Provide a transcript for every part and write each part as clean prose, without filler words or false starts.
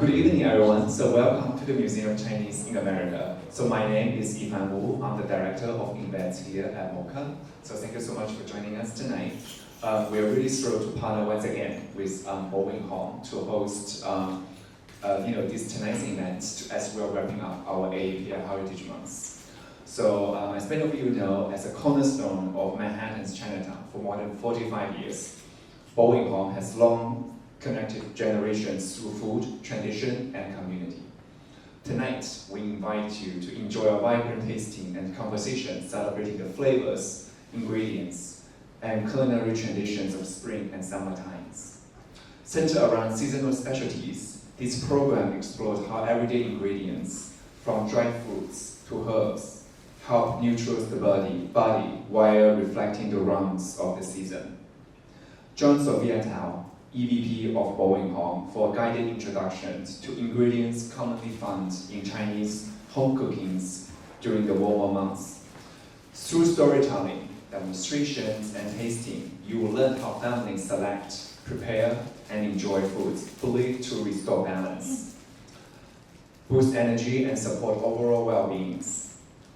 Good evening, everyone. So welcome to the Museum of Chinese in America. So my name is Yifan Wu. I'm the director of events here at MOCA. So thank you so much for joining us tonight. We are really thrilled to partner once again with Boeing Home to host this tonight's event as we're wrapping up our AEP Heritage Month. So as many of you know, as a cornerstone of Manhattan's Chinatown for more than 45 years, Boeing Home has long connected generations through food, tradition, and community. Tonight, we invite you to enjoy a vibrant tasting and conversation celebrating the flavors, ingredients, and culinary traditions of spring and summer times. Centered around seasonal specialties, this program explores how everyday ingredients, from dried fruits to herbs, help nutritious the body while reflecting the rounds of the season. Join Sophia Tsao, EVP of Boeing Home, for guided introductions to ingredients commonly found in Chinese home cookings during the warmer months. Through storytelling, demonstrations, and tasting, you will learn how families select, prepare, and enjoy foods fully to restore balance, boost energy, and support overall well-being.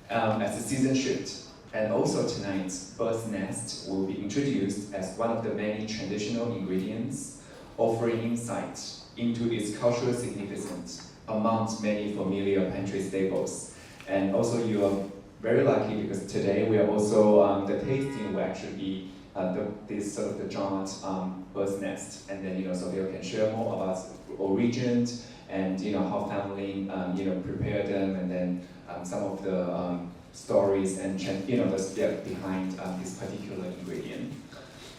As the season shifts, and also tonight, bird's nest will be introduced as one of the many traditional ingredients, offering insight into its cultural significance amongst many familiar pantry staples. And also you are very lucky because today we are also, the tasting will actually be this sort of the joint bird's nest. And then, Sophia can share more about origins and, how family, prepare them, and then some of the stories and the step behind this particular ingredient.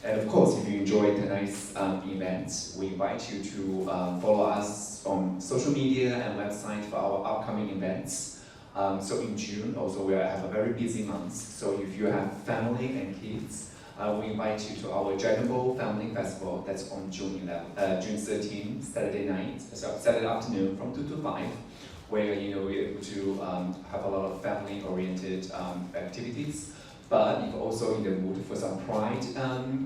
And of course, if you enjoyed tonight's event, we invite you to follow us on social media and website for our upcoming events. So in June, also we have a very busy month. So if you have family and kids, we invite you to our Dragon Ball Family Festival. That's on June 13th, Saturday night, so Saturday afternoon from 2 to 5. Where we're able to have a lot of family-oriented activities. But if also in the mood for some Pride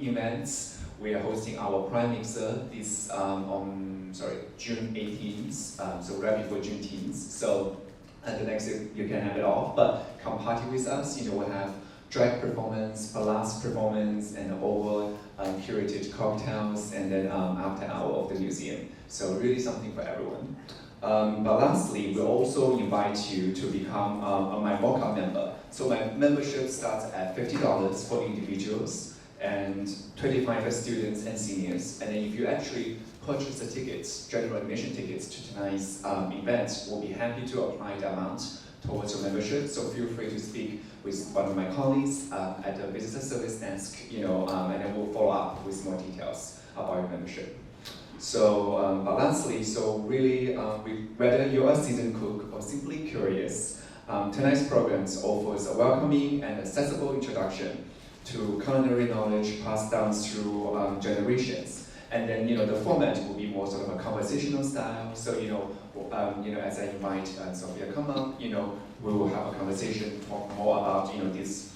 events, we are hosting our Pride Mixer this on June 18th, so right before Juneteenth. So the next day you can have it off, but come party with us. We'll have drag performance, burlesque performance, and over curated cocktails, and then after hour of the museum. So really something for everyone. But lastly, we also invite you to become my MOCA member. So my membership starts at $50 for individuals and $25 for students and seniors. And then if you actually purchase the tickets, general admission tickets to tonight's event, we'll be happy to apply the amount towards your membership. So feel free to speak with one of my colleagues at the visitor service desk, and then we'll follow up with more details about your membership. So, but lastly, really, whether you're a seasoned cook or simply curious, tonight's programs offers a welcoming and accessible introduction to culinary knowledge passed down through generations. And then, the format will be more sort of a conversational style. So, as I invite Sophia come up, we will have a conversation, talk more about, these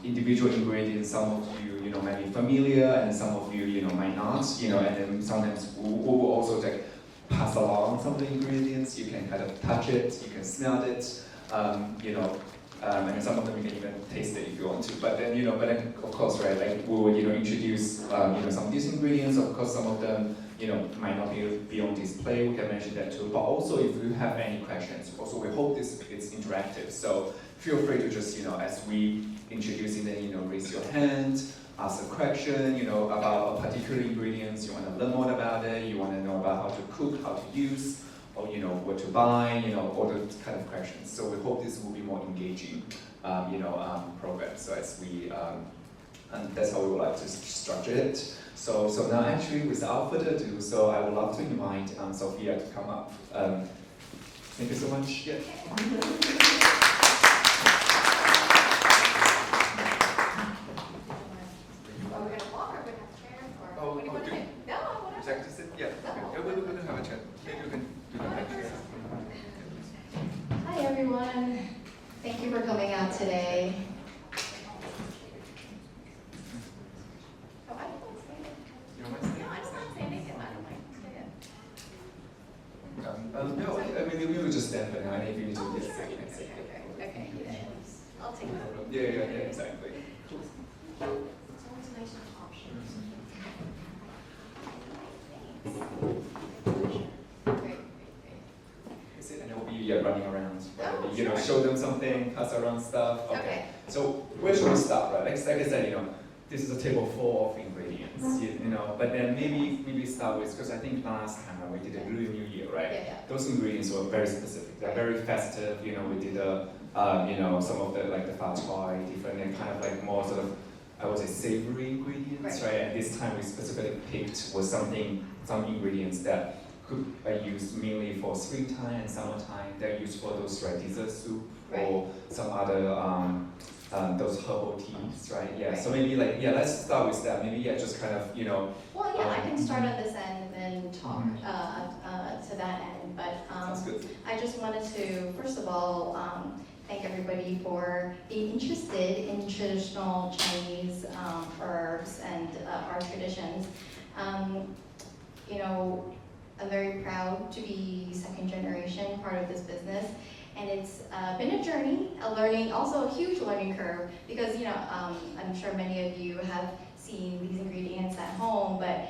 individual ingredients. Some of you, might be familiar, and some of you, might not, and then sometimes we will also pass along some of the ingredients. You can kind of touch it, you can smell it, and some of them you can even taste it if you want to. But then, of course, right, we will, introduce, some of these ingredients. Of course, some of them, might not be on display. We can mention that too. But also, if you have any questions, also we hope this is interactive. So feel free to just, as we introduce it, then, raise your hand, ask a question, about a particular ingredients. You want to learn more about it. You want to know about how to cook, how to use, or what to buy, all those kind of questions. So we hope this will be more engaging, program. So as we, and that's how we would like to structure it. So now actually, without further ado, so I would love to invite Sophia to come up. Thank you so much. Yeah. Hi everyone, thank you for coming out today. No, I mean, maybe we'll just stand for now, and if you need to Oh, get sure. sick. Okay, I'll take that. Yeah, exactly. It's always nice to have options. Great. Is it? And we'll be running around, Oh, you know, sure. show them something, pass around stuff. Okay. So where should we start, right? Like I said, you know, this is a table full of ingredients, you know. But then maybe start with, because I think last time we did a Lunar New Year, right? Yeah. Those ingredients were very specific. They're very festive. You know, we did you know, some of the like the fa choy, different and kind of like more sort of, I would say, savory ingredients, right? And this time we specifically picked was some ingredients that could be used mainly for springtime and summertime. They're used for those dessert soup or some other those herbal teas, right? Yeah. So maybe like let's start with that. Maybe just kind of, you know. Well, yeah, I can start on this end and then talk to that end. But Sounds good. I just wanted to, first of all, thank everybody for being interested in traditional Chinese herbs and our traditions. You know, I'm very proud to be second generation part of this business. And it's been a journey, a learning, also a huge learning curve, because, you know, I'm sure many of you have seen these ingredients at home, but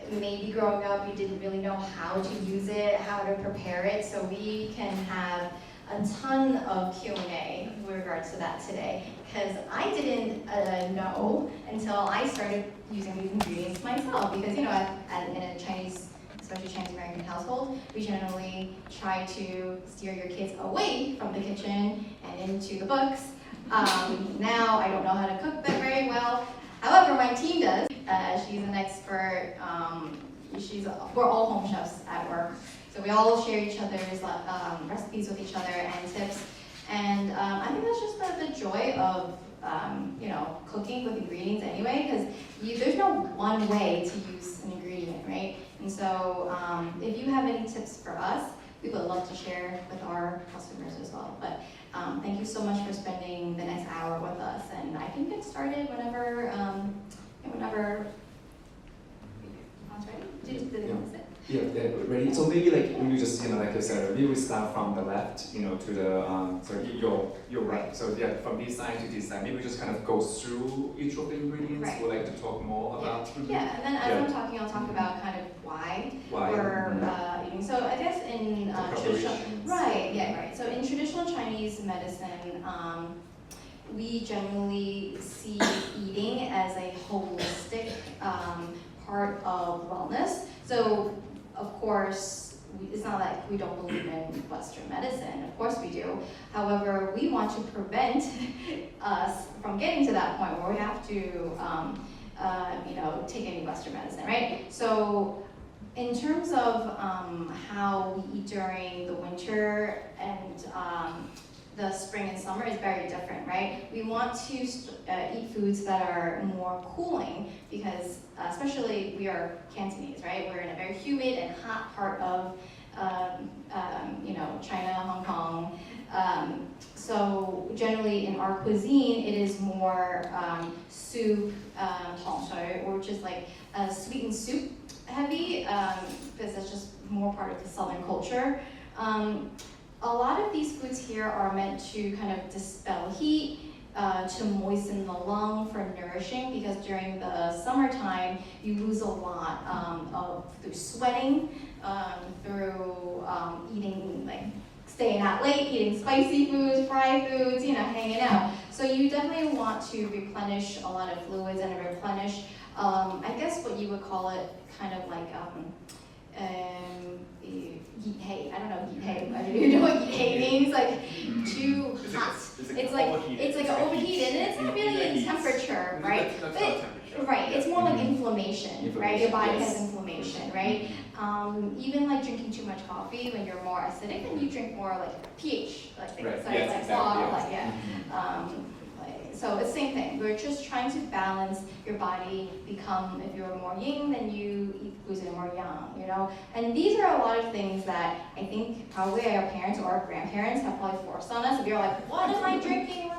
maybe growing up you didn't really know how to use it, how to prepare it, so we can have a ton of Q&A with regards to that today, because I didn't know until I started using these ingredients myself, because, you know, in a Chinese, especially Chinese American household, we generally try to steer your kids away from the kitchen and into the books. Now I don't know how to cook that very well. However, my team does. She's an expert. We're all home chefs at work, so we all share each other's recipes with each other and tips. And I think that's just the joy of you know, cooking with ingredients anyway, because there's no one way to use an ingredient, right? And so if you have any tips for us, we would love to share with our customers as well. But thank you so much for spending the next hour with us, and I can get started whenever everyone's ready. Yeah, ready. So maybe we just, you know, like I said, maybe we start from the left, you know, to the so you're right. So yeah, from this side to this side, maybe we just kind of go through each of the ingredients. Right. We'd like to talk more about. Yeah, and then as I'm talking, I'll talk about kind of why we're eating. So I guess in traditional, right. So in traditional Chinese medicine, we generally see eating as a holistic part of wellness. So, of course, it's not like we don't believe in Western medicine. Of course we do. However, we want to prevent us from getting to that point where we have to, you know, take any Western medicine, right? So, in terms of how we eat during the winter and the spring and summer is very different, right? We want to eat foods that are more cooling because, especially we are Cantonese, right? We're in a very humid and hot part of, you know, China, Hong Kong. So generally in our cuisine, it is more soup, which is like sweetened soup heavy, because that's just more part of the Southern culture. A lot of these foods here are meant to kind of dispel heat, to moisten the lung for nourishing, because during the summertime you lose a lot through sweating, through eating, like staying out late, eating spicy foods, fried foods, you know, hanging out. So you definitely want to replenish a lot of fluids and replenish, I guess what you would call it, kind of like heat hate. I don't know heat hate. I don't even know what heat hate means. Like too hot. It's like overheated, and it's not really in temperature, right? Right. It's more like inflammation, right? Your body has inflammation, right? Even like drinking too much coffee when you're more acidic, and you drink more like pH, like things. So it's like so it's the same thing. We're just trying to balance your body, become, if you're more yin, then you eat foods that are more yang, you know? And these are a lot of things that I think probably our parents or our grandparents have probably forced on us. If you're like, what am I drinking?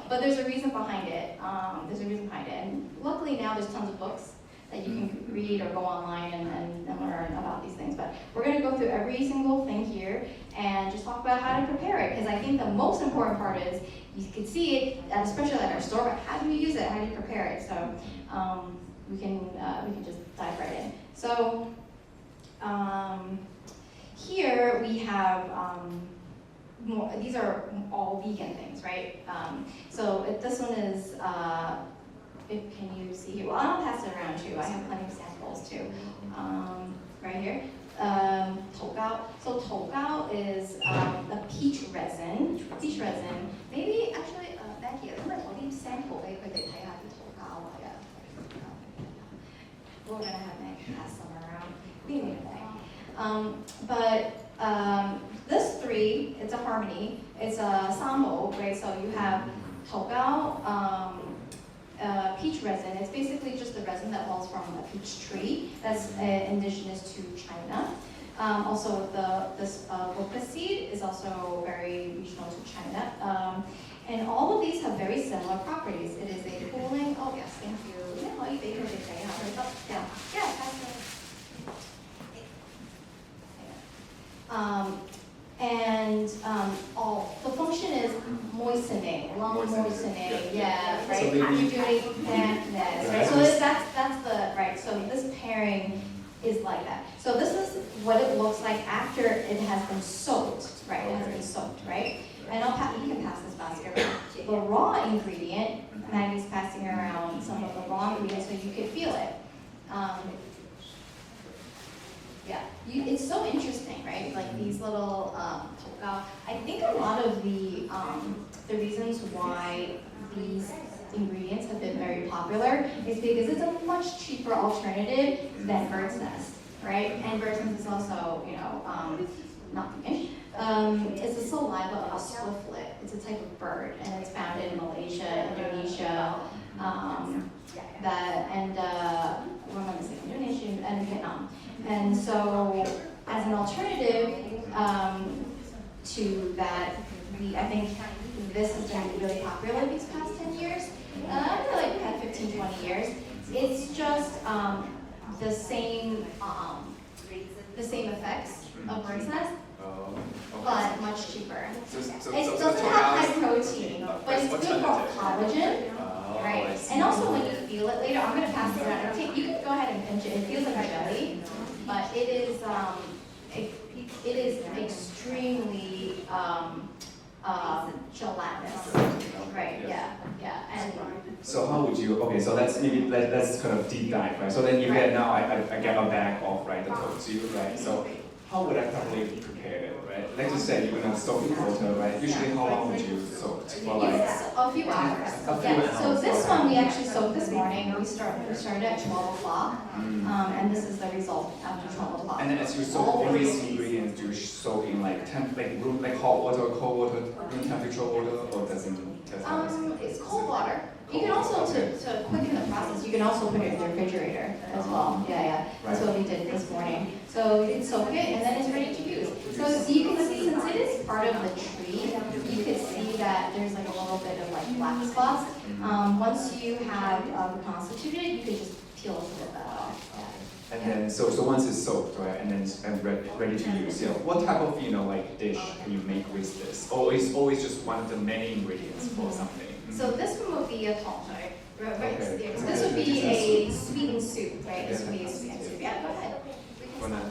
But there's a reason behind it. And luckily now there's tons of books that you can read or go online and learn about these things. But we're going to go through every single thing here and just talk about how to prepare it, because I think the most important part is you can see it, especially at our store, but how do you use it? How do you prepare it? So we can just dive right in. So here we have these are all vegan things, right? So this one is, can you see here? Well, I'll pass it around too. I have plenty of samples too. Right here. Tougao. So tougao is a peach resin. Peach resin. Maybe actually back here. I'm gonna leave sample. They could tell you how to tougao. We're gonna have Meg pass some around. We need a bag. This three, it's a harmony. It's a sambo, right? So you have tougao, peach resin. It's basically just the resin that falls from a peach tree that's indigenous to China. Also, this MOCA seed is also very regional to China. And all of these have very similar properties. It is a cooling, oh yes, thank you. The function is moistening, lung moistening, yeah, right? So Rejuvenating dampness, right? So that's the, right, so this pairing is like that. So this is what it looks like after it has been soaked, right? It has been soaked, right? And you can pass this basket around. The raw ingredient, Maggie's passing around some of the raw ingredients so you can feel it. Yeah, it's so interesting, right? Like these little tougao. I think a lot of the reasons why these ingredients have been very popular is because it's a much cheaper alternative than bird's nest, right? And bird's nest is also, not vegan. It's the saliva of a swiftlet. It's a type of bird, and it's found in Malaysia, Indonesia, Indonesia and Vietnam. And so, as an alternative to that, I think this has been really popular these past 10 years. I feel like past 15, 20 years. It's just the same effects of bird's nest, but much cheaper. It doesn't have high protein, but it's good for collagen, right? And also when you feel it later, I'm going to pass it around. You can go ahead and pinch it. It feels like a jelly, but it is extremely gelatinous, right? Yeah. And so how would you? Okay, so let's kind of deep dive, right? So then you get now I get a bag of the tofu, right? So how would I probably prepare it, right? Let's just say you're gonna soak in water, right? Usually how long would you soak? For like a few hours. So this one we actually soaked this morning. We started at 12 o'clock, and this is the result after 12 o'clock. And then as you soak all these ingredients, do you soak in like hot water, cold water, room temperature water, or doesn't? It's cold water. You can also, to quicken the process, you can also put it in the refrigerator as well. Yeah. That's what we did this morning. So you can soak it, and then it's ready to use. So you can see, since it is part of the tree, you can see that there's like a little bit of like black spots. Once you have reconstituted, you can just peel a little bit off. And then, so once it's soaked, right, and then ready to use, what type of dish can you make with this? Or is always just one of the many ingredients for something? So this one would be a tong, right? Okay. So this would be a sweetened soup, right? This would be a sweetened soup. Yeah, go ahead.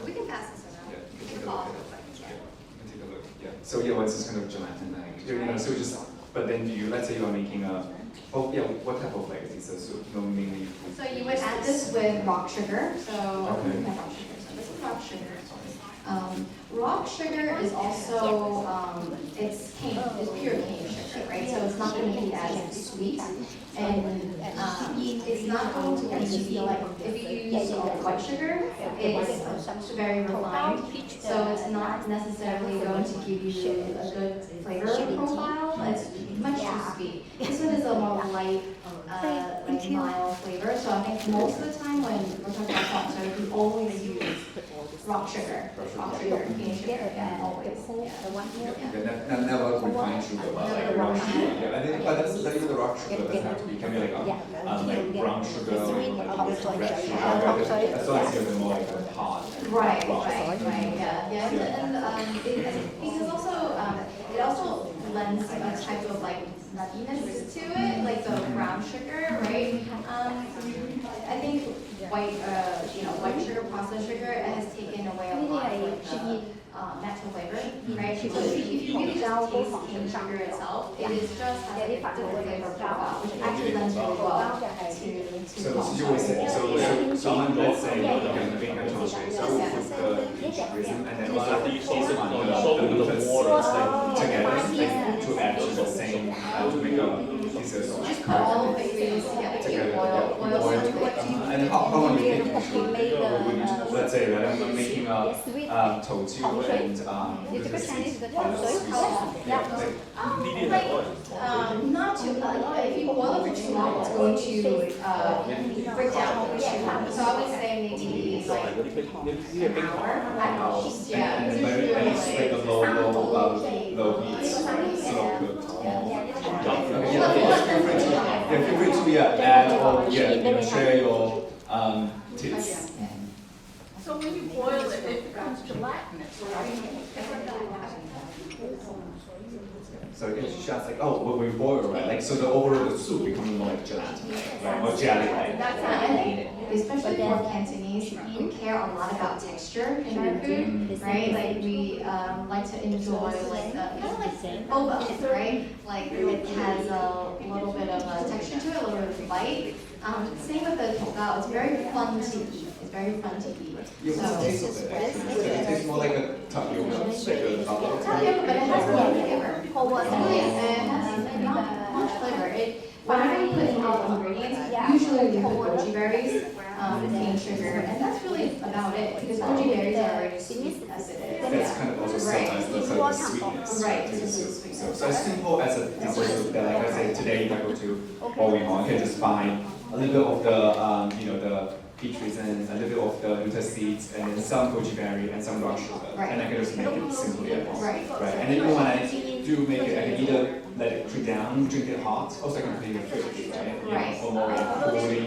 We can pass this around. Yeah, you can take a look. You can take a look. Yeah. So it's just kind of gelatin-like. So but then let's say you are making what type of is a soup? Mainly. So you would add this with rock sugar. So okay. We have rock sugar. So this is rock sugar. Rock sugar is also it's pure cane sugar, right? So it's not going to be as sweet, and it's not going to be like if you use white sugar, it's very refined, so it's not not necessarily going to give you a good flavor profile. It's much too sweet. This one is a more light, like mild flavor. So I think most of the time when we're talking about pop soda, we always use rock sugar, cane sugar, always. Never refined sugar, but like rock sugar. Yeah, I think, but that's even the rock sugar doesn't have to be. It can be like like brown sugar or like red sugar. As long as you're more like hot. Right, yeah. Because also it also lends a type of like nuttiness to it, like the brown sugar, right? I think white sugar, processed sugar, it has taken away a lot of like the natural flavor, right? So if you really just taste cane sugar itself, it is just has a different flavor profile, which actually lends really well to so someone, let's say you're going to make a toast, so we put the peach resin and then the noodles together to add to the same, to make a piece of sauce. Just put all of the ingredients together, boil and how long do you think? Let's say that I'm making a tofu and not too if you boil it for too long, it's going to break down. So I would say maybe like an hour at most. Yeah, and then it's like a low heat, slow cooked. Feel free to add or share your tips. So when you boil it, it becomes gelatinous, right? So it's just like, when we boil, right? Like, so the overall the soup becomes more like gelatin, right? More jelly-like. That's not it. Especially for Cantonese, we care a lot about texture in our food, right? Like we like to enjoy like kind of like boba, right? Like it has a little bit of a texture to it, a little bit of bite. Same with the tteokbao, it's very fun to eat. It's very fun to eat. Yeah, what's the taste of it? It tastes more like a tapioca, tapioca, but it has a lot of flavor. It has not much flavor. Whenever you put in all the ingredients, usually we put goji berries, cane sugar, and that's really about it because goji berries are already sweet as it is. That's kind of also sometimes the sweetness. Right. So as simple as a dessert that, like I said, today if I go to Boeing, I can just find a little bit of the peach resin, a little bit of the lotus seeds, and then some goji berry and some rock sugar, and I can just make it simply at home. Right. And then even when I do make it, I can either let it cool down, drink it hot, also I can put it in the fridge, right? For more like cooling,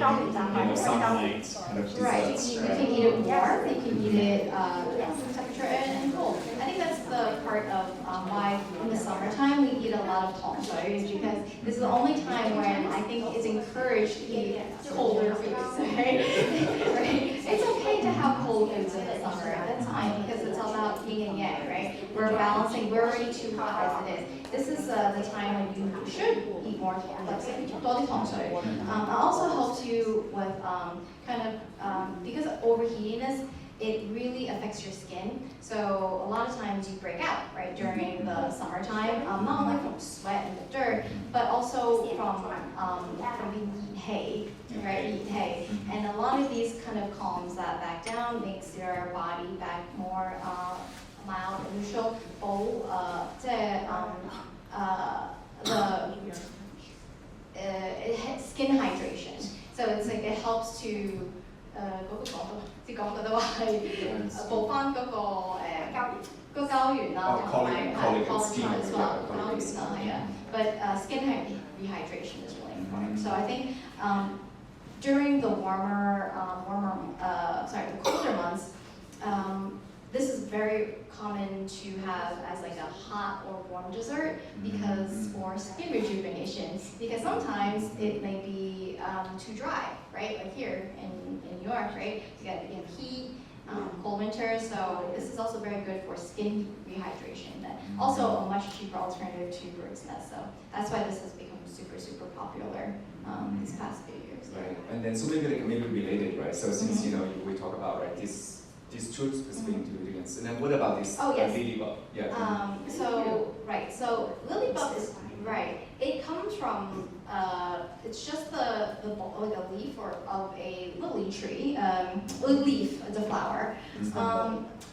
sunlight kind of desserts. Right. You can eat it warm, you can eat it room temperature and cold. I think that's the part of why in the summertime we eat a lot of tong soy, is because this is the only time when I think it's encouraged to eat colder foods, right? It's okay to have cold foods in the summer. That's fine because it's all about yin and yang, right? We're balancing. We're already too hot as it is. This is the time when you should eat more, like say, tong soy. It also helps you with because of overheatiness, it really affects your skin. So a lot of times you break out, right, during the summertime, not only from sweat and the dirt, but also from being eat hay, right, eat hay. And a lot of these kind of calms that back down, makes your body back more mild and neutral. Skin hydration. So it's like it helps to 即係講覺得話係補翻嗰個膠原啦，同埋collagen as well，膠原啦係啊。But skin rehydration is really important. So I think during the the colder months, this is very common to have as like a hot or warm dessert because for skin rejuvenation. Because sometimes it may be too dry, right? Like here in New York, right? You get heat, cold winter, so this is also very good for skin rehydration. And also a much cheaper alternative to bird's nest. So that's why this has become super, super popular these past few years. Right, and then so maybe related, right? So since we talk about these two specific ingredients, and then what about this lily bulb? Yeah. So lily bulb is It comes from it's just like a leaf of a lily tree, leaf, the flower,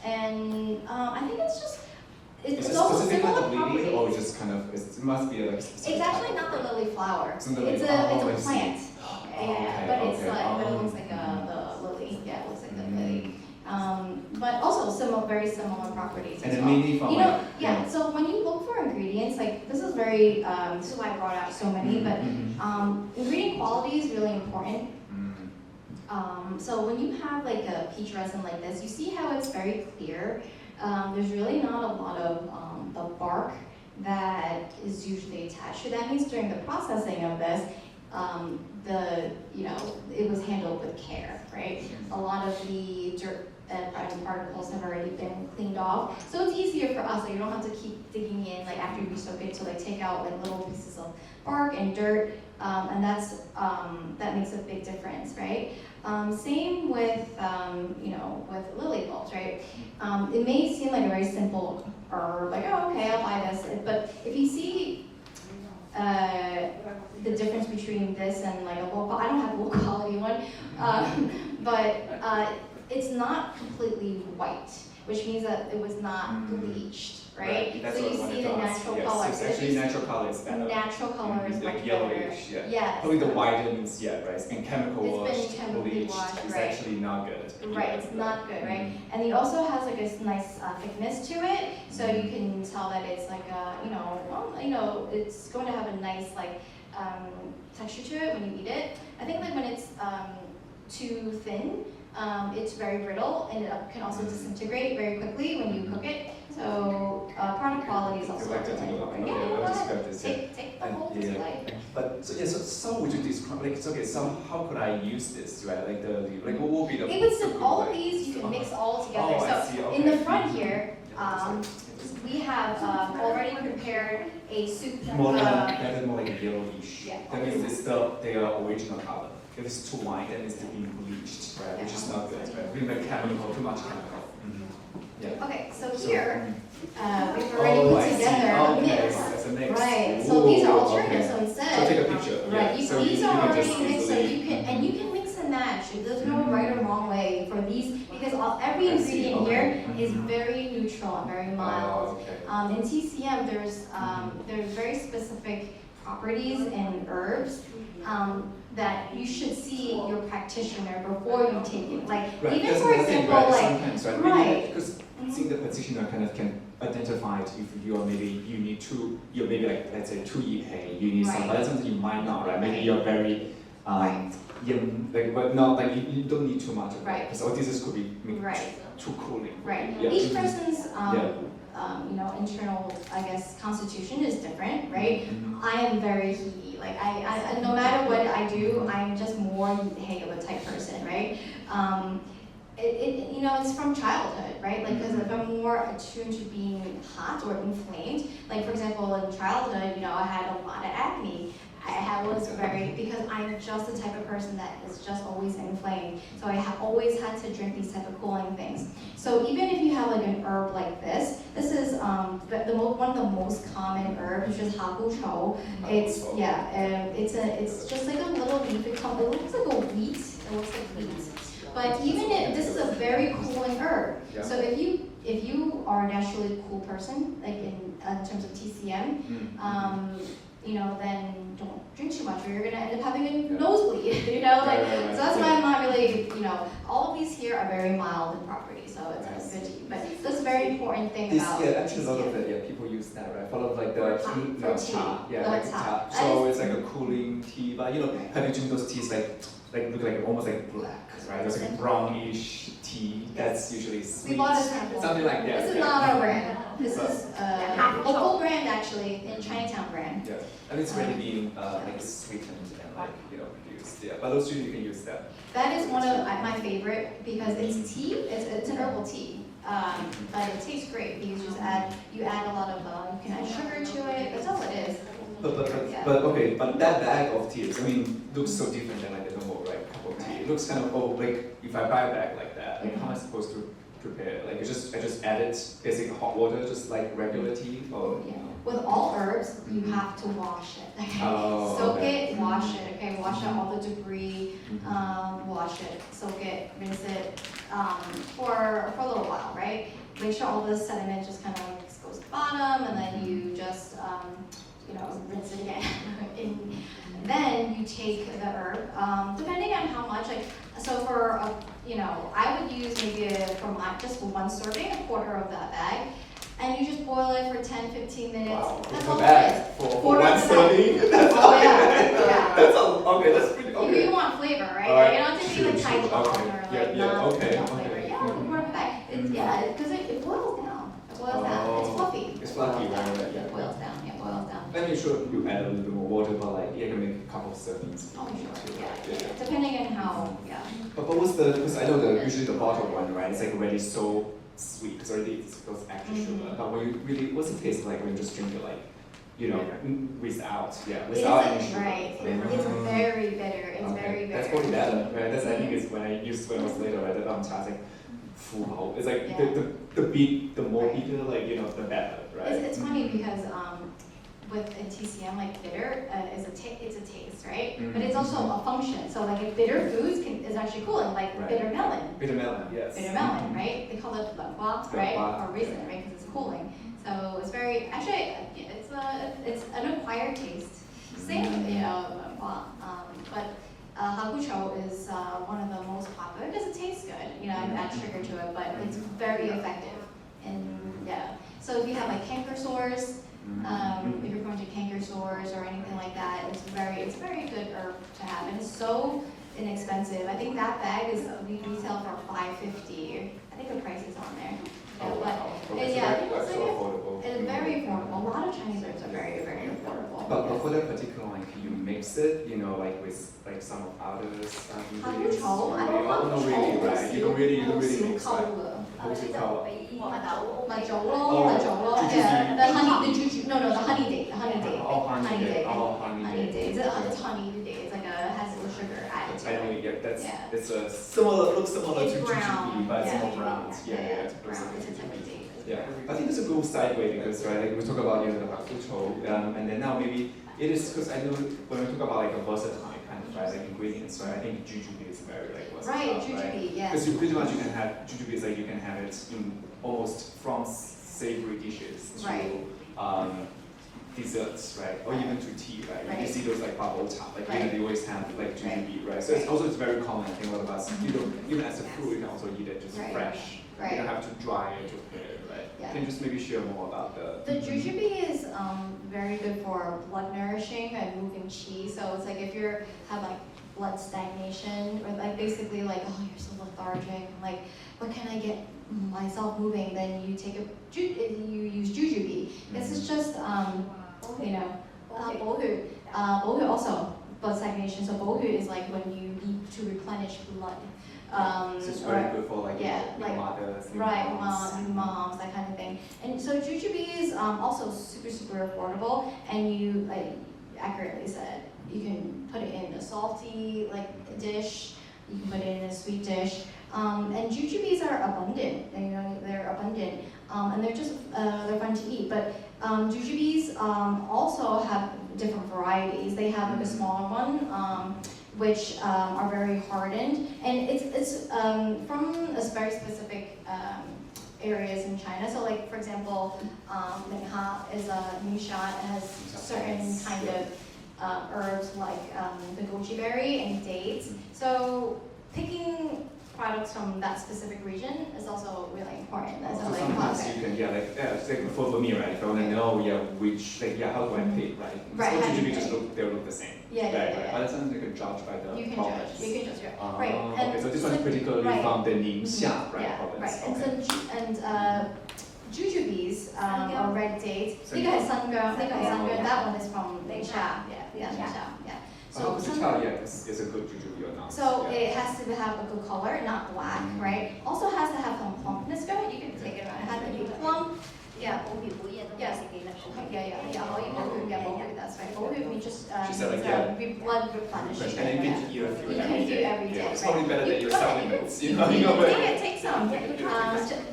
and I think it's just It's Is it also specific kind similar of lily, properties. or just kind of, it must be like a specific It's actually type not the lily flower. It's not the lily It's flower. a Oh, I see. plant. okay, Yeah, but it's okay. like, but it looks Oh. like the lily. Yeah, it looks like the Mm. lily. But also very similar properties And as then well. mainly from You know, like, yeah. So when you look for ingredients, like this is very. This is why I brought out so many. But ingredient quality is really important. So when you have like a peach resin like this, you see how it's very clear. There's really not a lot of the bark that is usually attached. So that means during the processing of this, it was handled with care, right? A lot of the dirt and particles have already been cleaned off. So it's easier for us, so you don't have to keep digging in like after you soak it to like take out like little pieces of bark and dirt, and that makes a big difference, right? Same with with lily bulbs, right? It may seem like a very simple herb, like oh okay, I'll buy this, but if you see the difference between this and like a I don't have a low quality one, but it's not completely white, which means that it was not bleached, right? That's so what you I wanted see to the ask. natural Yes, color. it's So actually you see natural color is better. natural color is like much yellowish, better. yeah. Yes. Probably the white means right? It's been chemical It's been washed, chemically bleached. washed, It's right. actually not good. Right, it's not good, right? And it also has like a nice thickness to it, so you can tell that it's like it's going to have a nice like texture to it when you eat it. I think like when it's too thin, it's very brittle and it can also disintegrate very quickly when you cook it. So product quality is also Like to really take a look. important. Okay, Yeah, I'll go ahead. describe this. Take the whole Yeah. slide. But so would you describe like okay? So how could I use this? Right? Like like what would be the? It would sit all of like- these. You can mix all together. Oh, I So see. Okay. in the front here, we have already prepared a soup. More that is more like yellowish. Yeah. That means it's their original color. If it's too white, then it's being bleached, right? Which is not good, right? We make chemical, too much chemical. Yeah. Okay, so here we've already put I see. together a Okay, mix. that's a mix. Right. So these are Ooh, alternatives. okay. So instead, So take a picture. right? Yeah. So These you are can already just mixed, so easily- you can mix and match. There's no right or wrong way for these because every I see, ingredient okay. here is very neutral and very mild. Okay. In TCM, there's very specific properties in herbs that you should see your practitioner before you take it. Like Right. even That's for the thing, example, right? like Sometimes, right? right. Because seeing the practitioner kind of can identify if you're maybe you need to you're maybe like let's say 2 EPA, you need some, Right. but sometimes you might not, right? Maybe you're very Right. like but not like you don't need too much of Right. Because all this could be maybe Right. too cooling. Right. Yeah. Each person's Yeah. internal, I guess, constitution is different, right? Mhm. I am very heaty. Like I no matter what I do, I'm just more hey of a type person, right? It's from childhood, right? Like because if I'm more attuned to being hot or inflamed, like for example in childhood, I had a lot of acne. Was very, because I'm just the type of person that is just always inflamed. So I have always had to drink these type of cooling things. So even if you have like an herb like this is one of the most common herbs, which is haguchou. It's just like a little leaf. It looks like a wheat. It looks like wheat. But this is a very cooling herb. Yeah. So if you are a naturally cool person, like in terms of TCM, then don't drink too much or you're gonna end up having a nosebleed, Right. So that's why I'm not really, all of these here are very mild in property, so it's good to eat. But that's a very important thing about Actually a lot of it, people use that, right? Follow like the For tea. like Cha. So it's like a cooling tea, but have you drink those teas like look like almost like black, right? There's like brownish tea. That's usually sweet. We bought a sample. Something like that. This is yeah. not our brand. This is a local brand actually, in Chinatown brand. Yeah, and it's already being like sweetened and produced. Yeah, but those two you can use that. That is one of my favorite because it's tea. It's an herbal tea, but it tastes great because you add a lot of you can add sugar to it. That's all it is. But that bag of tea, looks so different than like the normal cup of tea. It looks kind of like if I buy a bag like that, how am I supposed to prepare it? Like I just add it basic hot water, just like regular tea, or With all herbs, you have to wash it. Okay? Oh, Soak okay. it, wash it. Okay, wash out all the debris. Wash it, soak it, rinse it for a little while, right? Make sure all the sediment just kind of goes close the bottom, and then you just rinse it again. Then you take the herb, depending on how much. So for I would use maybe just for one serving, a quarter of that bag. And you just boil it for 10-15 minutes. Wow, that's for all that, it is. for one serving? That's yeah. That's okay, that's pretty okay. You want flavor, right? Alright, You don't just be like Chinatown or like not okay. flavor. Yeah, the quarter of a bag. Because it boils down. It boils down. It's fluffy. It's fluffy, right? It boils down. Yeah, it boils down. And you should you add a little bit more water, but like you can make a couple of servings. Oh, sure. Yeah. Depending on how. Yeah. But what's because I know usually the bottled one, right? It's like already so sweet because already it's got extra sugar. But when you really, what's the taste like when you just drink it like, without any sugar? Right. It's very bitter. It's very bitter. That's probably better, right? That's I think is when I was later, right? The cha is like full. It's like the more bitter, like the better, right? It's funny because with a TCM, like bitter is it's a taste, right? But it's also a function. So like bitter foods is actually cooling, like bitter melon. Bitter melon, yes. Bitter melon, right? They call it lanhua, right? Or resin, right? Because it's cooling. So it's very it's an acquired taste. Same, lanhua. But hakuchou is one of the most popular because it tastes good. I add sugar to it, but it's very effective. And so if you have like canker sores. If you're going to canker sores or anything like that, it's very good herb to have, and it's so inexpensive. I think that bag we retail for $5.50. I think the price is on there. That's so affordable. It's very affordable. A lot of Chinese herbs are very affordable. But for that particular one, can you mix it? Like with like some of others ingredients? Hakuchou, I don't know. Not really, right? You don't really mix that. Yeah, the honey date. The honey date. Honey date. It's honey date. It's like has sugar added to it. I know, it's a similar, looks similar It's to brown. jujube, but it's Yeah, more brown. It's brown. It's a different date. Yeah, I think it's a good sideway because like we talk about the hakuchou, and then now maybe it is because I know when we talk about like a versatile kind of like ingredients, right? I think jujube is very like versatile, right? Jujube, yeah. Because you pretty much you can have jujube is like you can have it in almost from savory dishes to desserts, right? Or even to tea, right? You see those like bubble top, like they always have like jujube, right? So it's very common. I think a lot of us, even as a fruit, you can also eat it just fresh. You don't have to dry it or prepare it, right? Yeah. Can you just maybe share more about the jujube is very good for blood nourishing and moving qi. So it's like if you have like blood stagnation or like basically like you're so lethargic, like what can I get myself moving? Then you take you use jujube. This is just bohu. Bohu also blood stagnation. So bohu is like when you need to replenish blood. So it's very good for like mothers, moms, that kind of thing. And so jujube is also super affordable, and you like accurately said you can put it in a salty dish, you can put it in a sweet dish, and jujubes are abundant. They're abundant, and they're just they're fun to eat. But jujubes also have different varieties. They have like a smaller one. Which are very hardened, and it's from a very specific areas in China. So, like for example, Menha is a nisha. It has certain kind of herbs like the goji berry and dates. So, picking products from that specific region is also really important. That's so sometimes you can like for me, right? If I want to know which how do I pick, right? Right. So usually just they look the same. Yeah. But sometimes you can judge by the You can province. judge, right. Okay, so this one's particularly from the Ningxia, right? Yeah, Province. right. And jujubes or red dates. That one is from Ningxia. Yeah. So is a good jujube or not? So it has to have a good color, not black, right? Also has to have some plumpness to it. You can take it around. It has to be plump. Yeah. Yes. That's right. Bohu means just blood replenishing. And you can eat a few every day. It's probably better than your supplements. You take some.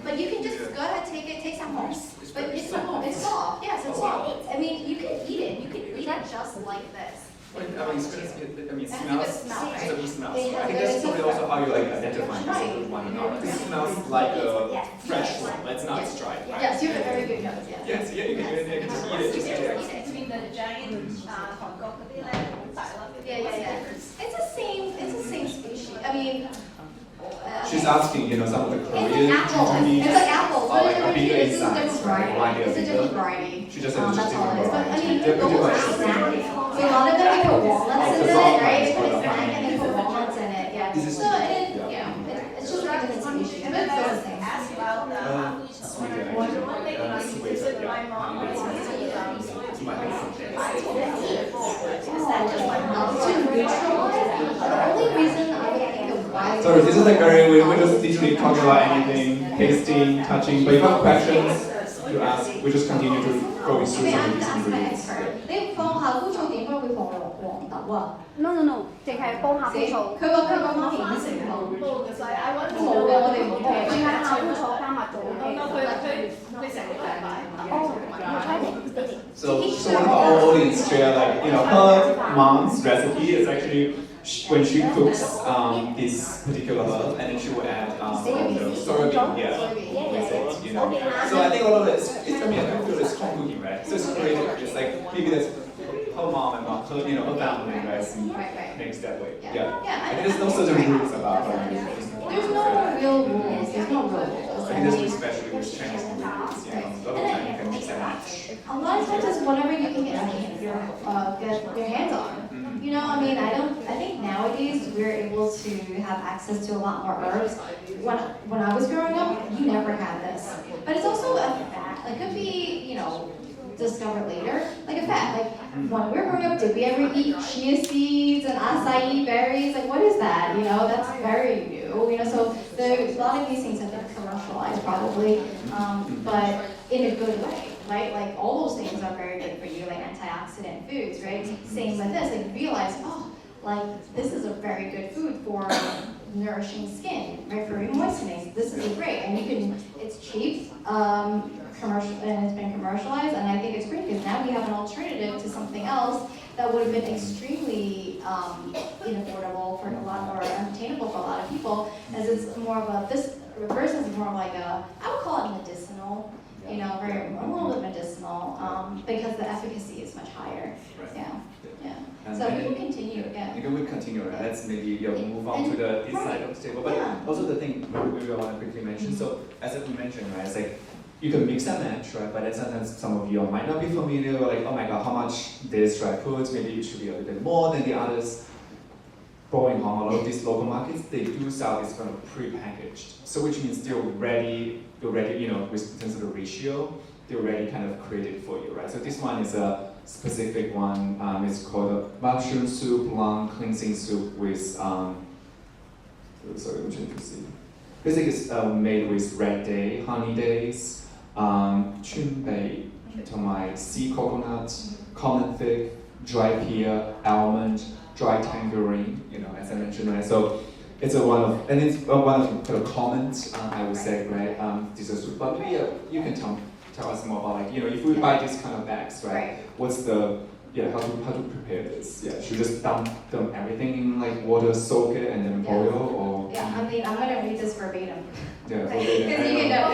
But you can just go ahead, take some home. But it's soft. Yes, it's soft. I mean, you can eat it. You can eat it just like this. It smells. Smell, right? It's a good smell. I think that's probably also how you identify one another. It smells like a fresh one, but it's not dry. Yes, you have a very good nose. Yeah. Yeah. It's the same species. I mean, She's asking, some of the it's Korean like apples. Chinese It's like apples. are like a It's bigger a in different size, right? Why variety. they're It's a bigger? different variety. She just said it's just That's all different it is. But I variety. mean, They're they're pretty both much snacking. similar. So a lot of them they put walnuts in the it, walnuts, right? They put the snack and they put honey. walnuts in it. Yeah. This is- So it's just like a different species, but it's still the same. Is that just like not to neutralize? The only reason I would think of why. Sorry, this is like very, we just literally talking about anything, tasting, touching, but if you have questions, you ask, we just continue to go through Okay, some I'm of these ask my ingredients. expert. 你放下菇醋點解會放黃豆啊？ No， 淨係幫下菇醋，佢個媽咪唔食喎。冇嘅，我哋冇嘅。淨係下菇醋加蜜棗 So one of our audience share like, her mom's recipe is actually when she cooks this particular herb and then she will add soybean with it, So I think a lot of it is, I feel it's home cooking, right? So it's creative. It's like maybe that's her mom and not her, her family, right? Makes that way. Yeah. I think there's no certain rules about her. There's no real rules. There's no real rules. I think that's especially with Chinese ingredients, a lot of time you can mix and match. A lot of times it's whatever you can get your hands on. I mean, I think nowadays we're able to have access to a lot more herbs. When I was growing up, you never had this. But it's also a fact. It could be, discovered later. Like a fact. Like when we were growing up, did we ever eat chia seeds and acai berries? Like what is that? That's very new. So a lot of these things have been commercialized probably, but in a good way. Right? Like all those things are very good for you, like antioxidant foods, right? Same with this, like you realize, this is a very good food for nourishing skin, right? For remoistening. This is great, and it's cheap, commercial, and it's been commercialized, and I think it's great because now we have an alternative to something else that would have been extremely unaffordable for a lot, or unattainable for a lot of people, as it's more of this versus more of like I would call it medicinal. A little bit medicinal, because the efficacy is much higher. Right. Yeah. So we can continue. Yeah. We can continue. Right? Let's maybe move on to this side of the table. But also the thing we want to quickly mention. So as I mentioned, right, it's like you can mix and match, right? But then sometimes some of you might not be familiar. Like, oh my God, how much this dry foods? Maybe it should be a little bit more than the others. Going on, a lot of these local markets, they do sell this kind of pre-packaged. So which means they're already, with terms of the ratio, they're already kind of created for you, right? So this one is a specific one. It's called a mushroom soup, lung cleansing soup with, sorry, I'm trying to see. Basically, it's made with red day, honey days, chunbei, tomai, sea coconut, common fig, dry pear, almond, dry tangerine, as I mentioned, right? So it's one of kind of common, I would say, right? Desserts. But maybe you can tell us more about, like, if we buy these kind of bags, right? What's the how to prepare this? Yeah, should we just dump everything in like water, soak it, and then boil, or? Yeah, I mean, I'm gonna read this verbatim. Yeah, Because you know,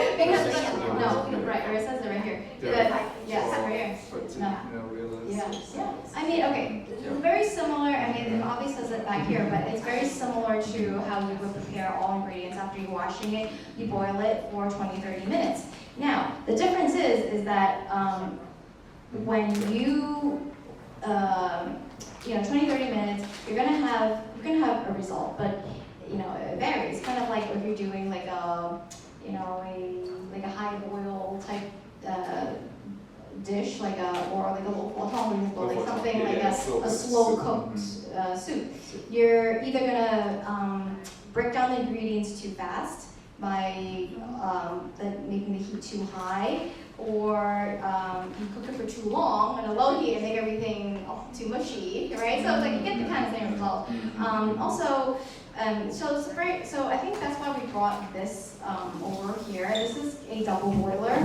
right, or it says it right here. Yes, right here. Yeah. I mean, okay, very similar. I mean, it obviously says it back here, but it's very similar to how you would prepare all ingredients after you're washing it. You boil it for 20-30 minutes. Now, the difference is that when you 20-30 minutes, you're gonna have a result, but it varies. Kind of like if you're doing like a a high boil type dish, or like a like something like a slow cooked soup. You're either gonna break down the ingredients too fast by making the heat too high, or you cook it for too long on a low heat and make everything too mushy, right? So it's like you get the kind of same result. So I think that's why we brought this over here. This is a double boiler.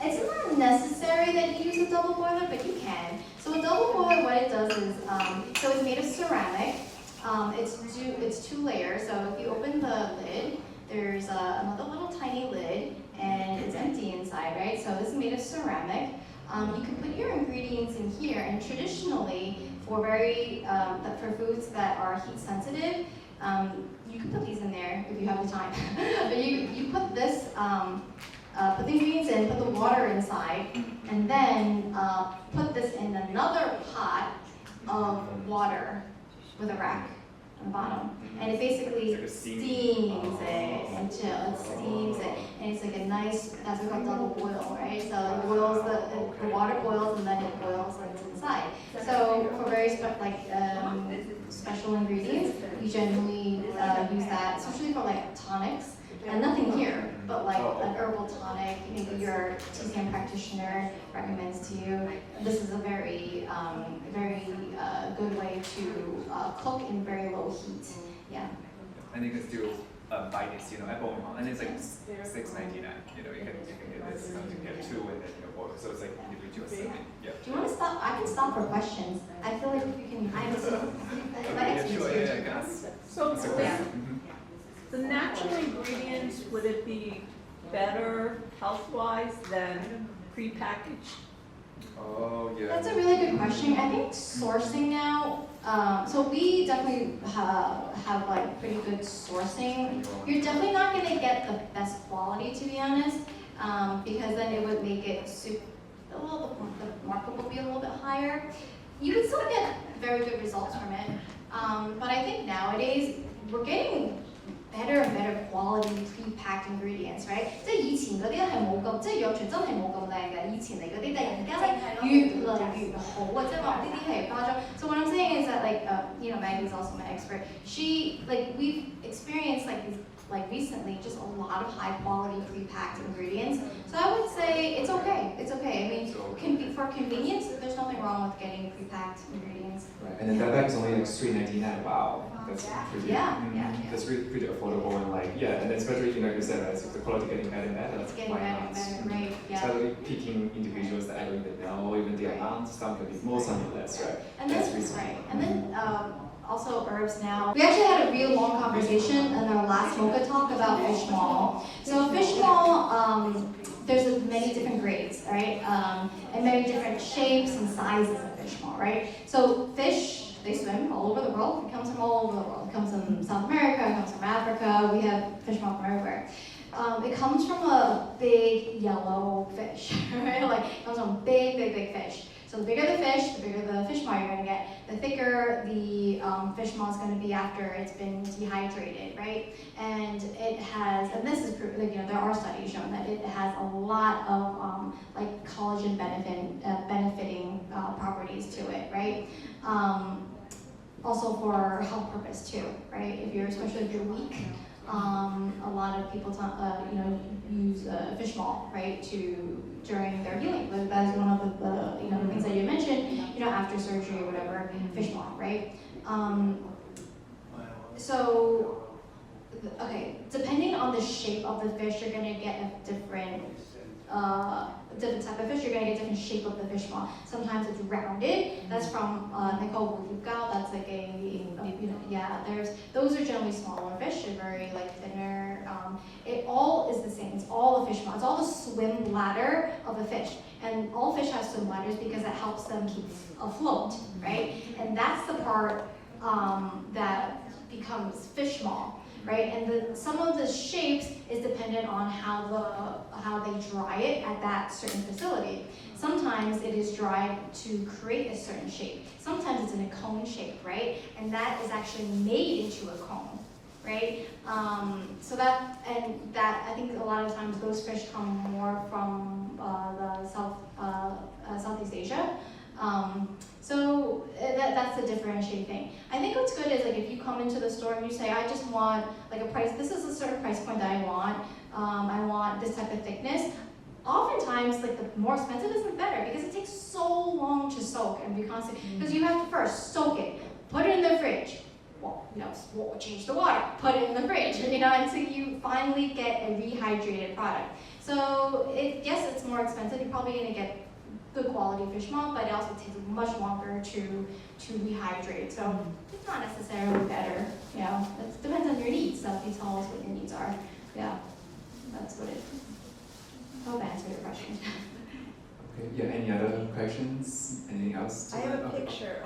It's not necessary that you use a double boiler, but you can. So a double boiler, what it does is, so it's made of ceramic. It's two layers. So if you open the lid, there's another little tiny lid, and it's empty inside, right? So this is made of ceramic. you can put your ingredients in here, and traditionally, for for foods that are heat sensitive, you can put these in there if you have the time. But you put this, put the ingredients in, put the water inside, and then put this in another pot of water with a rack on the bottom. And it basically steams it until it steams it. And it's like a nice, that's called double boil, right? So it boils, the water boils and then it boils what's inside. So for very special ingredients, we generally use that, especially for like tonics. And nothing here, but like an herbal tonic, maybe your TCM practitioner recommends to you. This is a very good way to cook in very low heat. Yeah. And you can still buy this, at home, and it's like $6.99. You can get this, you can get two and then boil. So it's like individual serving. Yeah. Do you want to stop? I can stop for questions. I feel like you can. Yeah, I guess. So the natural ingredients, would it be better health-wise than prepackaged? Oh, yeah. That's a really good question. I think sourcing now, so we definitely have like pretty good sourcing. You're definitely not going to get the best quality, to be honest, because then it would make it the markup would be a little bit higher. You would still get very good results from it, but I think nowadays we're getting better and better quality pre-packed ingredients, right? 即係以前嗰啲係冇咁，即係藥材真係冇咁靚嘅，以前嚟嗰啲，但係而家咧越嚟越好啊！即係話呢啲係包裝。So what I'm saying is that Maggie's also my expert. We've experienced recently just a lot of high quality pre-packed ingredients. So I would say it's okay. It's okay. I mean, for convenience, there's nothing wrong with getting pre-packed ingredients. Right. And then that bag's only like $3.99. Wow. That's pretty. Yeah. That's really pretty affordable and and then especially you said as the quality getting better and better. It's getting better and better, right? Yeah. Totally picking individuals that I don't even know, even the amount, some could be more, some could be less, right? And then also herbs now. We actually had a real long conversation in our last MOCA talk about fish maw. So fish maw, there's many different grades, right? And many different shapes and sizes of fish maw, right? So fish, they swim all over the world. It comes from all over the world. It comes from South America, it comes from Africa. We have fish maw from everywhere. It comes from a big yellow fish, right? It comes from big fish. So the bigger the fish maw you're going to get, the thicker the fish maw is going to be after it's been dehydrated, right? And it has, and this is there are studies showing that it has a lot of collagen benefiting properties to it, right? Also for health purpose too, right? Especially if you're weak. A lot of people use fish maw, right, during their healing. That is one of the things that you mentioned, after surgery or whatever, fish maw, right? So, okay, depending on the shape of the fish, you're gonna get a different type of fish. You're gonna get different shape of the fish maw. Sometimes it's rounded. That's from they call wulugao. That's like those are generally smaller fish. They're very thinner. It all is the same. It's all the fish maw. It's all the swim bladder of a fish. And all fish have swim bladders because it helps them keep afloat, right? And that's the part that becomes fish maw. Right, and some of the shapes is dependent on how they dry it at that certain facility. Sometimes it is dried to create a certain shape. Sometimes it's in a cone shape, right? And that is actually made into a cone, right? So that I think a lot of times those fish come more from the Southeast Asia. So that's the differentiating thing. I think what's good is if you come into the store and you say, I just want a price, this is a certain price point that I want this type of thickness. Oftentimes, the more expensive is the better because it takes so long to soak and be constant. Because you have to first soak it, put it in the fridge. Well, change the water, put it in the fridge, until you finally get a rehydrated product. So yes, it's more expensive. You're probably going to get good quality fish maw, but it also takes much longer to rehydrate. So it's not necessarily better. It depends on your needs. So you tell us what your needs are. Yeah, that's what it. I hope I answered your question. Okay. Yeah. Any other questions? Anything else? I have a picture.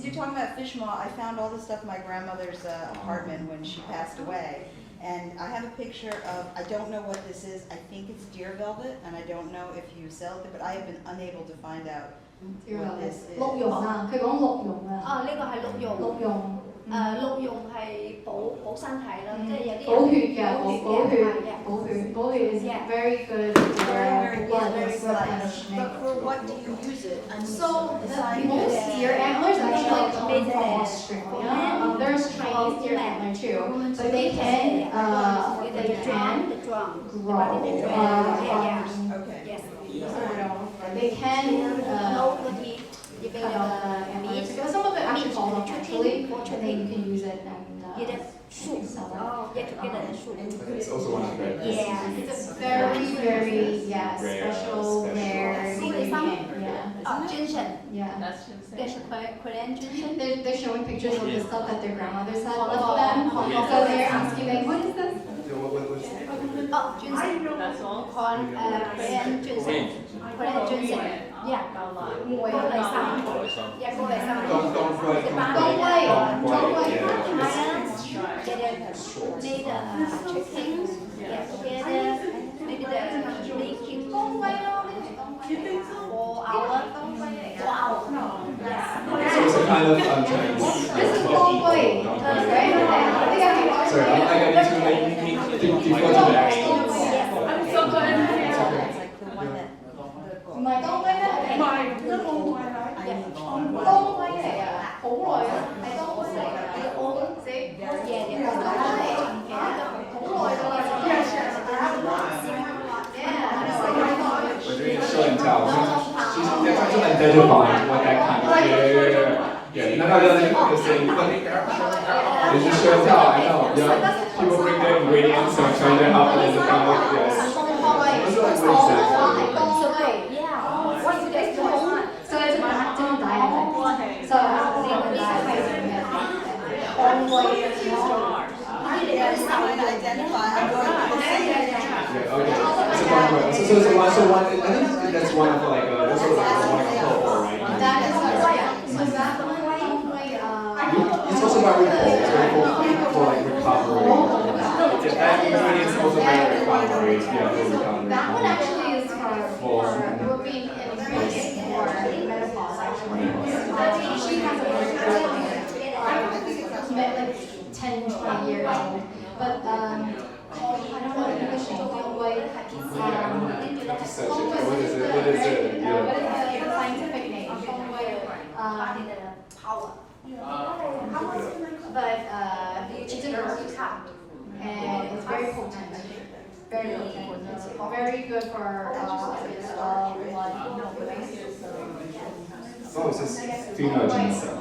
You're talking about fish maw. I found all this stuff in my grandmother's apartment when she passed away. And I have a picture of, I don't know what this is. I think it's deer velvet, and I don't know if you sell it, but I have been unable to find out what this is. 鹿茸啊，佢講鹿茸啊。呢個係鹿茸。鹿茸。鹿茸係補身體啦，即係有啲補血嘅，補血 is very good for blood replenishment. But for what do you use it? So most deer antlers actually come from Australia. There's Chinese deer antler too, but they can grow they can cut off the antlers because some of it actually falls off naturally, and then you can use it and sell it. It's also one of the great It's a very special, rare ingredient. ginseng. Yeah. That's insane. There's Korean ginseng. They're showing pictures of the stuff that their grandmothers had left them. So they're asking like, what is this? Ginseng. That's all. Korean ginseng. Korean ginseng. Yeah. 高麗參。Yeah, 高麗參。Don't made chicken. Yeah, together. Maybe the making 4 hours. 4 hours. So it's a kind of Chinese. This is long way, right? Sorry, I got you to go to the next one. I'm so glad you came. It's like the one that. 唔係當歸咩？唔係，都冇位啦。當歸嚟啊，好耐啊，係當歸嚟㗎。我自己好耐㗎啦。We're doing a show and tell. They're trying to identify what that kind of yeah. No, they're saying, this is show and tell. I know. Yeah, people bring their ingredients and trying to help identify. Yes. So it's a different dialect. So different dialect. So one, I think that's one of like that's sort of like a purple, right? That is so that one it's also very cool for like recovery. That ingredient's also very recovery. Yeah, for recovery. That one actually is for European ingredients for menopause actually. She has a very good like 10, 20 years old. But I don't know if she told me what is it? What is the scientific name? But it's an herb and it's very potent. Very potent. It's very good for blood. Oh, it says female ginseng.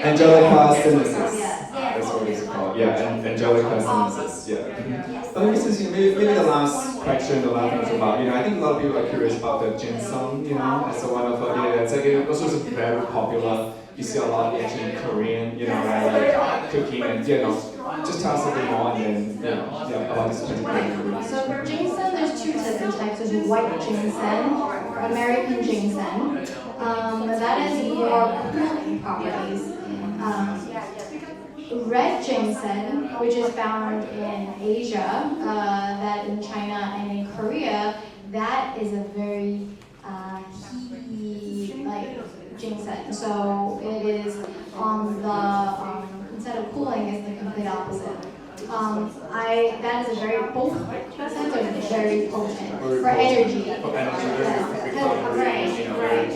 Angelica sinensis. That's what it's called. Yeah, Angelica sinensis. Yeah. But maybe the last question, the last thing is about, I think a lot of people are curious about the ginseng, as a one of it's like also very popular. You see a lot actually in Korean, like cooking and just tell us a bit more and then about this particular ingredient. So for ginseng, there's two different types. There's white ginseng or American ginseng. That is more cooling properties. Red ginseng, which is found in Asia, that in China and in Korea, that is a very heaty ginseng. So it is on the instead of cooling, it's the complete opposite. That is a very potent. Ginseng is very potent for energy. Right.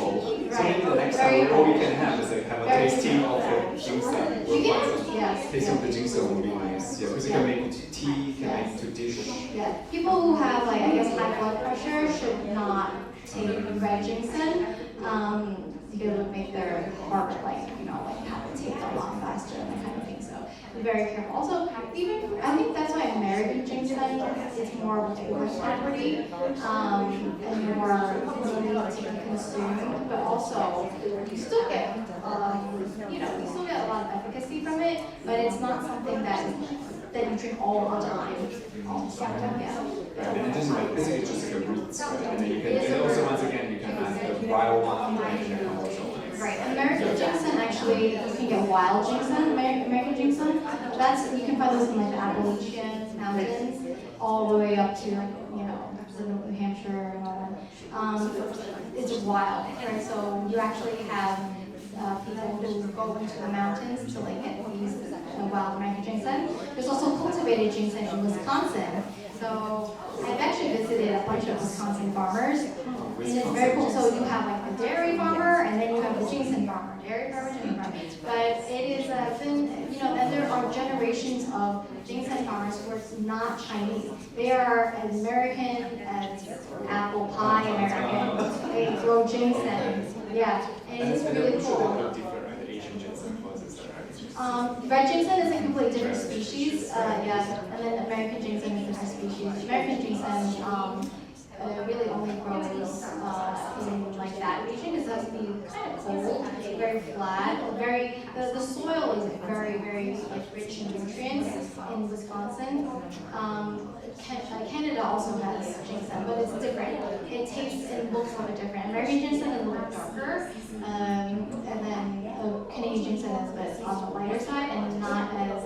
So maybe the next time what we can have is have a tasting of the ginseng. Yes. Tasting of the ginseng would be nice. Yeah, because you can make tea, you can make into dish. Yeah. People who have high blood pressure should not take red ginseng. Because it would make their heart have to take a lot faster and that kind of thing. So be very careful. Also, even I think that's why American ginseng is more tourist property and more easy to be consumed. But also, you still get you still get a lot of efficacy from it. But it's not something that that you drink all the time. Yeah. And it is like basically just like a roots, right? And then you can, and also once again you can add the wild one and you can also. Right, American ginseng actually, you can get wild ginseng, American ginseng. That's, you can find those in like the Appalachian mountains, all the way up to like, you know, New Hampshire and all that. It's wild, right? So you actually have people who go into the mountains to like get these wild American ginseng. There's also cultivated ginseng in Wisconsin. So I've actually visited a bunch of Wisconsin farmers, and it's very cool. So you have like the dairy farmer, and then you have the ginseng farmer, dairy farmer, ginseng farmer. But it is been, you know, and there are generations of ginseng farmers who are not Chinese. They are as American as apple pie American. They grow ginseng, yeah, and it's really cool. Red ginseng is a completely different species, yeah, and then American ginseng is a different species. American ginseng really only grows in like that region because it has to be kind of cold, very flat, very. The soil is very like rich in nutrients in Wisconsin. Canada also has ginseng, but it's different. It tastes and looks a little bit different. American ginseng is a little darker, and then Canadian ginseng is on the lighter side and not as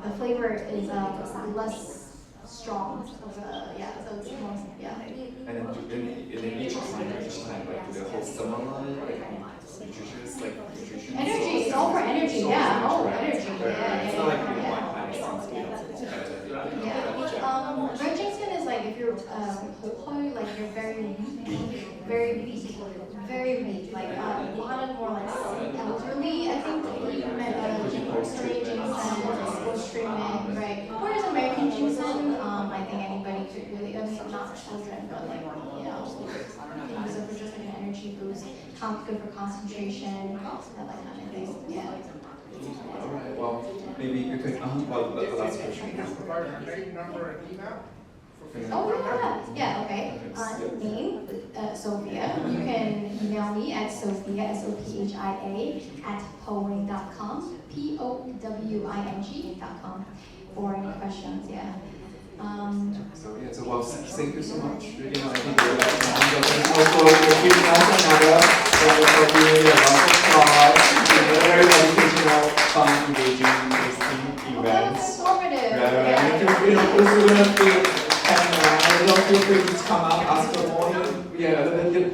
the flavor is less strong. Yeah, so it's more, yeah. And then each time, like do they host someone like nutritious, like nutrition? Energy, it's all for energy, yeah. Oh, energy, yeah. It's not like one red ginseng is like if you're like you're very weak, like a lot of more like elderly. I think you meant Korean ginseng or streaming, right? Whereas American ginseng, I think anybody could really, I mean, not children, but like, you know, use it for just like an energy boost, good for concentration, that like kind of thing, yeah. All right, well, maybe you could, well, the last question. Provide your name, number, and email. Oh yeah, okay. Name, Sophia. You can email me at Sophia, SOPHIA, @powing.com, POWING.com for any questions, yeah. So yeah, so well, thank you so much. You know, I think we're like, thanks for giving us another wonderful video of very educational, fun, engaging, interesting events. Informative. Yeah, you know, also we're gonna be, and feel free to come up, ask for more, yeah,